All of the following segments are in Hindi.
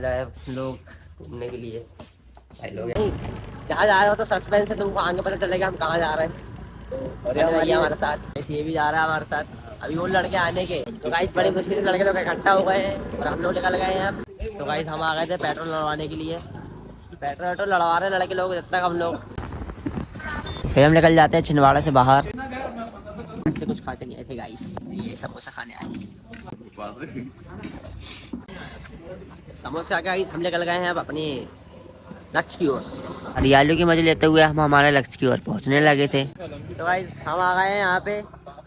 जाए लोग घूमने के लिए। भाई लोग नहीं जहाँ जा रहे हो तो सस्पेंस है, तुमको आगे पता चलेगा हम कहाँ जा रहे हैं। और भैया हमारे साथ, ये भी जा रहा है हमारे साथ। अभी वो लड़के आने के तो गाइस बड़ी मुश्किल से लड़के लोग इकट्ठा हो गए हैं और हम लोग निकल गए हैं अब। तो गाइस हम आ गए थे पेट्रोल लड़वाने के लिए, पेट्रोल वेट्रोल लड़वा रहे लड़के लोग जब तक हम लोग। फिर हम निकल जाते हैं छिंदवाड़ा से बाहर। से कुछ खाते नहीं आए थे गाइस, ये समोसा खाने आए। समोसा क्या गाइस हम निकल गए हैं अब अपने लक्ष्य की ओर। हरियाली की मजे लेते हुए हम हमारे लक्ष्य की ओर पहुंचने लगे थे। तो गाइस हम आ गए हैं यहाँ पे।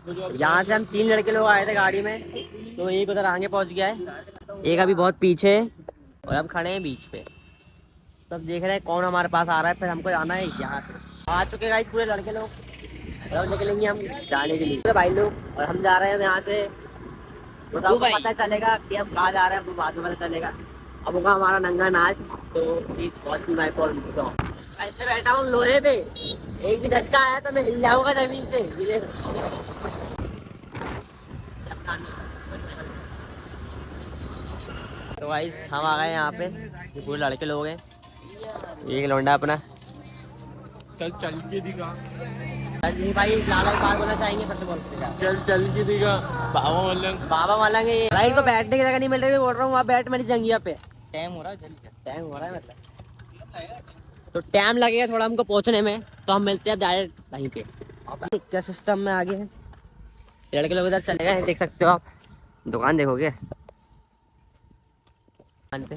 यहाँ से हम 3 लड़के लोग आए थे गाड़ी में, तो एक उधर आगे पहुंच गया है, एक अभी बहुत पीछे और हम खड़े हैं बीच पे। तब देख रहे हैं कौन हमारे पास आ रहा है, फिर हमको जाना है यहाँ से। आ चुके गाइस पूरे लड़के लोग, अब निकलेंगे हम जाने के लिए तो भाई लोग, और हम जा रहे हैं यहाँ से। तो आपको पता चलेगा कि हम कहाँ जा रहे हैं, आपको बाद में पता चलेगा। अब होगा हमारा नंगा नाच, तो please watch me my for. ऐसे बैठा हूँ लोहे पे, एक भी झटका आया तो मैं हिल जाऊंगा जमीन से। तो गाइस हम आ गए यहाँ पे, ये पूरे लड़के लोग हैं। एक लौंडा अपना चल चल के दिखा। जी भाई लाला बात बोलना चाहेंगे सबसे बोल। चल चल के दिखा। बाबा मलंग है राइट को बैठने की जगह नहीं मिल रही, मैं बोल रहा हूँ वहाँ बैठ मेरी जंगिया पे। टाइम हो रहा है, जल्दी टाइम हो रहा है मतलब, तो टाइम लगेगा थोड़ा हमको पहुँचने में, तो हम मिलते हैं डायरेक्ट वहीं पे। क्या सिस्टम में आगे है, लड़के लोग इधर चले गए देख सकते हो आप। दुकान देखोगे दुकान पे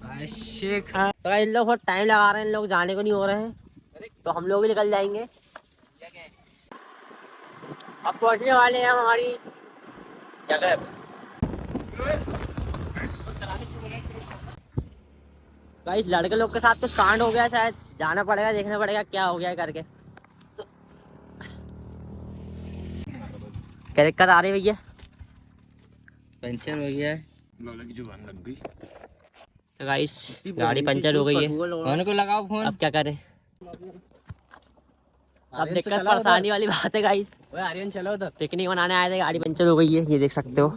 तो इन लोग बहुत टाइम लगा रहे हैं, इन लोग जाने को नहीं हो रहे हैं, तो हम लोग भी निकल जाएंगे। अब पहुंचने वाले हैं हम हमारी जगह। गाइस लड़के लोग के साथ कुछ कांड हो गया, शायद जाना पड़ेगा, देखना पड़ेगा क्या हो गया है करके। क्या दिक्कत आ रही है भैया? पंचर हो गया है। लोला की जुबान लग गई। तो गाइस गाड़ी पंचर हो गई है, फोन को लगाओ फोन। अब क्या करें? अब दिक्कत परेशानी वाली बात है गाइस। आर्यन चलो उधर, पिकनिक मनाने आए थे, गाड़ी पंचर हो गई है, ये देख सकते हो।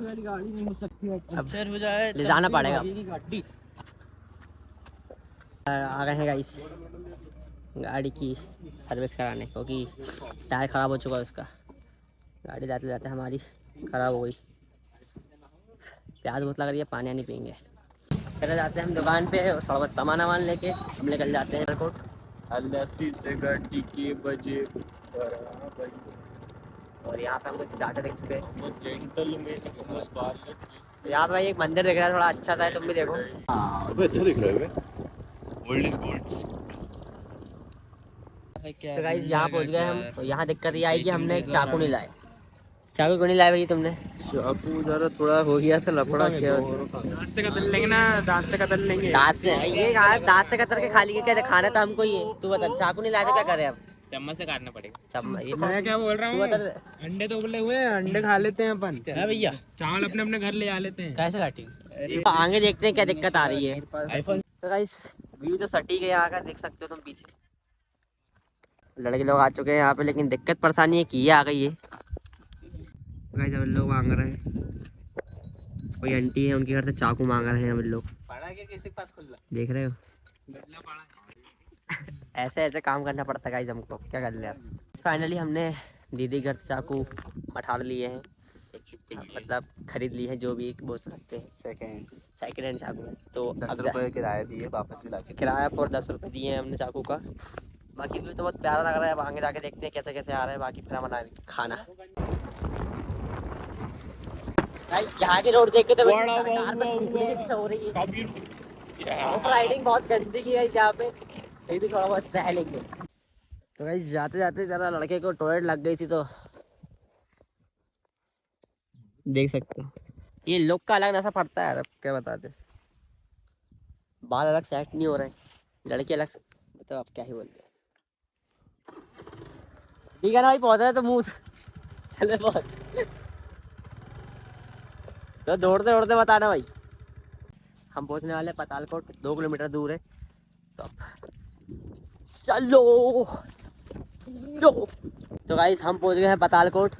अब फिर हो जाए ले जाना पड़ेगा। आ गए हैं गाइस गाड़ी की सर्विस कराने, क्योंकि टायर ख़राब हो चुका है उसका। गाड़ी जाते जाते हमारी ख़राब हो गई। प्याज बहुत लग रही है, पानी नहीं पियेंगे। फिर जाते हैं हम दुकान पे और थोड़ा बहुत सामान वामान लेके हम निकल जाते हैं एयरपोर्ट। अलसी से गाड़ी के बजे और यहाँ पे हमको चाचा दिख चुके हैं। जेंटलमैन। यहाँ पे एक मंदिर दिख रहा है थोड़ा अच्छा सा है, तुम भी देखो। तो गाइस यहाँ पहुँच गए हम, तो यहाँ दिक्कत ये आई कि हमने एक चाकू नहीं लाए। चाकू क्यों नहीं लाए भाई तुमने? चाकू जरा थोड़ा हो गया था लफड़ा। क्या दांत से कतर लेंगे ना, दांत से कतर लेंगे। दांत से ये दांत से कतर के खाली क्या खाना था हमको ये, तू बता। चाकू नहीं लाए तो क्या करें अब? चम्मच से काटना पड़ेगा। चम्मच ये मैं क्या बोल रहा हूँ, अंडे तो उबले हुए हैं, अंडे खा लेते हैं अपन। भैया चावल अपने अपने घर ले आ लेते हैं। कैसे काटेंगे? आगे देखते हैं क्या दिक्कत आ रही है। तो गाइस व्यू तो सटी गया यहाँ का, देख सकते हो तुम पीछे। लड़के लोग आ चुके हैं यहाँ पे, लेकिन दिक्कत परेशानी है कि ये आ गई है। गाइस हम लोग मांग रहे हैं, कोई आंटी है उनके घर से चाकू मांग रहे हैं हम लोग। किसी के पास खुला देख रहे हो ऐसे ऐसे काम करना पड़ता है गाइस हमको, क्या कर ले। फाइनली हमने दीदी घर से चाकू मठार लिए हैं, मतलब खरीद ली है, जो भी बोल सकते हैं। सेकेंड हैंड चाकू। तो 10 रुपये किराया दिए, वापस भी लाके किराया पर 10 रुपये दिए हैं हमने चाकू का। बाकी व्यू तो बहुत प्यारा लग रहा है, अब आगे जाके देखते हैं कैसे कैसे आ रहा है। बाकी फिर हम बनाएंगे खाना। गाइस यहाँ की रोड देख के तो सरकार में थूकने की इच्छा हो रही है। ऑफ राइडिंग बहुत गंदी की है यहाँ पे, फिर भी थोड़ा बहुत सह लेंगे। तो गाइस जाते जाते जरा लड़के को टॉयलेट लग गई थी, तो देख सकते हो ये लोग का अलग नशा पड़ता है यार, अब क्या बताते। बाल अलग सेट नहीं हो रहे, लड़के अलग तो अब क्या ही बोलते। ठीक है ना भाई, पहुंच रहे तो मुंह चले पहुंच। तो दौड़ते दौड़ते बताना भाई। हम पहुंचने वाले पतालकोट, 2 किलोमीटर दूर है, तो अब चलो। तो गाइस हम पहुंच गए हैं पतालकोट।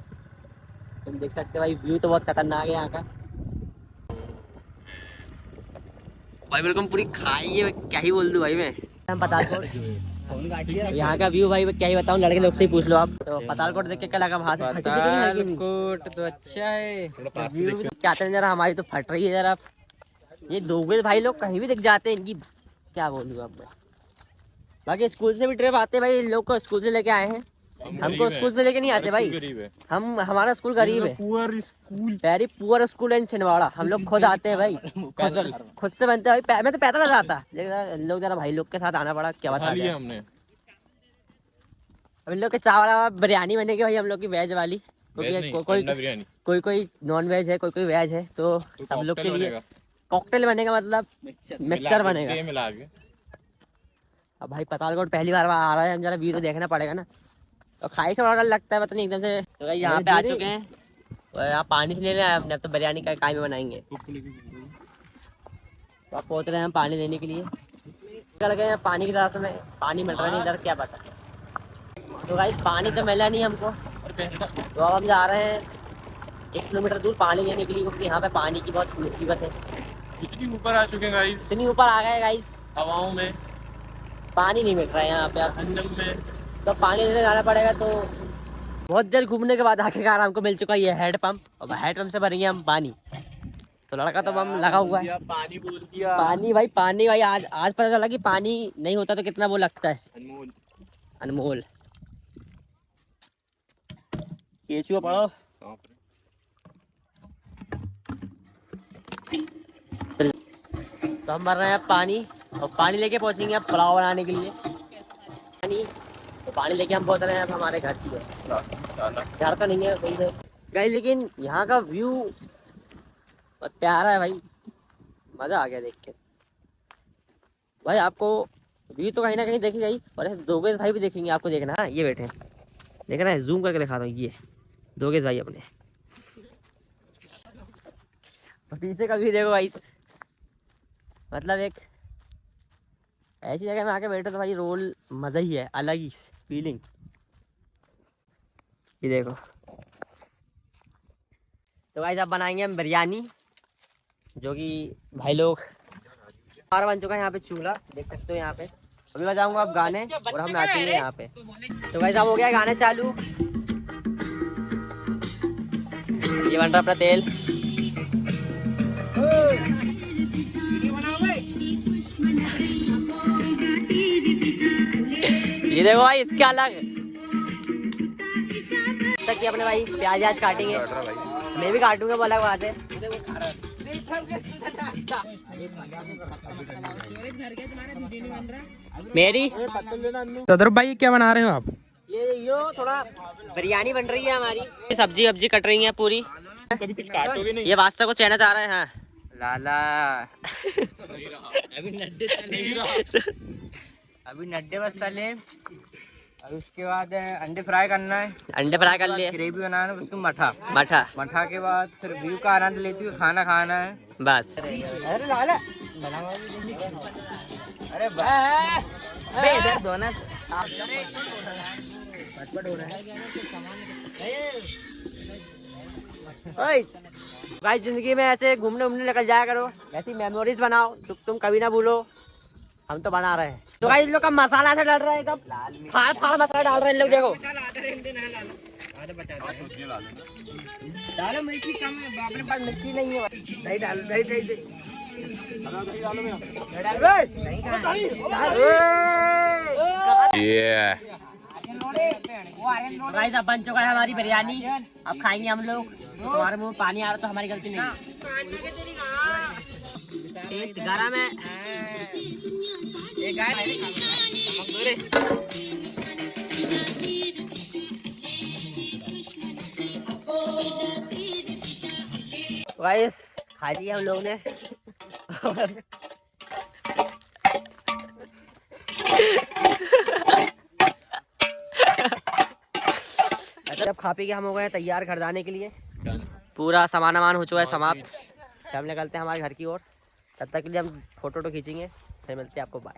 तुम देख सकते हो भाई, व्यू तो बहुत खतरनाक है यहाँ का। भाई बिल्कुल पूरी खाएंगे, क्या ही बोल दूं भाई मैं। हम पतालकोट यहाँ का व्यू भाई क्या ही बताऊं, लड़के लोग से ही पूछ लो आप। तो पतालकोट देख के क्या लगा वहां से? पतालकोट तो अच्छा है, क्या जरा हमारी तो फट रही है जरा। ये दोगे भाई लोग कहीं भी दिख जाते हैं, इनकी क्या बोलूँ अब मैं। बाकी स्कूल से भी ट्रिप आते भाई, लोग को स्कूल से लेके आए हैं, हमको स्कूल से लेके नहीं आते भाई। हम हमारा स्कूल गरीब है, वेरी पुअर स्कूल इन छिंदवाड़ा। हम लोग खुद आते हैं भाई, खुद से बनते हैं भाई। मैं तो पैदल जाता, लेकिन लोग जरा भाई लोग के साथ आना पड़ा। क्या बता दिया हमने। अब इन लोग के चावल बिरयानी बनेगी भाई, हम लोग की वेज वाली, क्योंकि कोई नॉन वेज है, कोई वेज है, तो सब लोग के लिए कॉकटेल बनेगा, मतलब मिक्सचर बनेगा। अब भाई पतालकोट पहली बार आ रहा है, हम जरा व्यू तो देखना पड़ेगा ना। तो खाई से बड़ा लगता है, पता नहीं एकदम से। तो भाई यहाँ पे आ चुके हैं, और यहाँ पानी से ले रहे हैं अपने। अब तो बिरयानी का काय में बनाएंगे, तो आप पहुँच रहे हैं हम पानी देने के लिए। निकल गए हैं पानी की तरफ से, में पानी मिल रहा नहीं इधर, क्या पता। तो भाई पानी तो मिला नहीं हमको, तो अब हम जा रहे हैं 1 किलोमीटर दूर पानी लेने के लिए, क्योंकि यहाँ पे पानी की बहुत मुसीबत है। इतनी ऊपर आ चुके हैं गाइस, इतनी ऊपर आ गए गाइस, हवाओं में पानी नहीं मिल रहा है यहाँ पे। आप अंडम में तो पानी लेने जाना पड़ेगा। तो बहुत देर घूमने के बाद आखिरकार हमको मिल चुका है ये हेड पंप, और हेड पंप से भरेंगे हम पानी। तो लड़का तो बम लगा हुआ है, पानी बोल दिया। पानी भाई आज पता चला कि पानी नहीं होता तो कितना वो लगता है, अनमोल। केचुआ पड़ो। तो हम भर रहे हैं पानी, और पानी लेके पहुंचेंगे अब पुलाव बनाने के लिए। पानी लेके हम पहुंच रहे हैं अब हमारे घर की ओर। घर तो नहीं है कहीं से गई, लेकिन यहाँ का व्यू बहुत प्यारा है भाई, मज़ा आ गया देख के भाई। आपको व्यू तो कहीं ना कहीं देखी गई, और ऐसे दोगेश भाई भी देखेंगे आपको, देखना है ये बैठे हैं, देखना है, जूम करके दिखाता हूँ, ये दोगेश भाई अपने। और पीछे का व्यू देखो भाई, मतलब एक ऐसी जगह में आके बैठो तो भाई रोल मज़ा ही है, अलग ही फीलिंग। ये देखो। तो भाई अब बनाएंगे हम बिरयानी, जो कि भाई लोग हमारा बन चुका है। यहाँ पे चूल्हा देख सकते हो, यहाँ पे अभी बजाऊंगा अब गाने, और हम नाचेंगे यहाँ पे। तो भाई साहब हो गया गाने चालू, ये बन रहा अपना तेल। ये देखो भाई, इसके अलग तक अपने भाई प्याज काटेंगे, मैं भी काटूंगा, वो अलग बात है। मेरी सदर भाई क्या बना रहे हो आप? ये थोड़ा बिरयानी बन रही है हमारी, सब्जी कट रही है पूरी। कभी कुछ काटोगे नहीं? ये वास्ता को चैनल आ रहा है। हाँ लाला अभी नड्डे बस तले, और उसके बाद अंडे फ्राई करना है। अंडे फ्राई कर लिए, ग्रेवी बनाना है, उसको मठा के बाद फिर व्यू का आनंद लेते हुए खाना खाना है बस। अरे लाला अरे इधर दो ना, भाई जिंदगी में ऐसे घूमने निकल जाया करो, ऐसी मेमोरीज बनाओ जो तुम कभी ना भूलो। हम तो बना रहे हैं। तो भाई इन लोग का मसाला से डल रहा है, एकदम फाड़ मसाला डाल रहे हैं इन लोग। देखो डालो, मिर्ची कम है, अपने पास मिर्ची नहीं है। नहीं डाल, नहीं गाइस अब बन चुका है हमारी बिरयानी, अब खाएंगे हम लोग। तुम्हारे मुंह में पानी आ रहा तो हमारी गलती नहीं, टेस्ट गरम है। गाइस खा लिया हम लोग ने। जब खा पी के हम हो गए तैयार घर जाने के लिए, पूरा सामान हो चुका है समाप्त। हम निकलते हैं हमारे घर की ओर, तब तक के लिए हम फोटो खींचेंगे, फिर मिलते हैं आपको, बाय।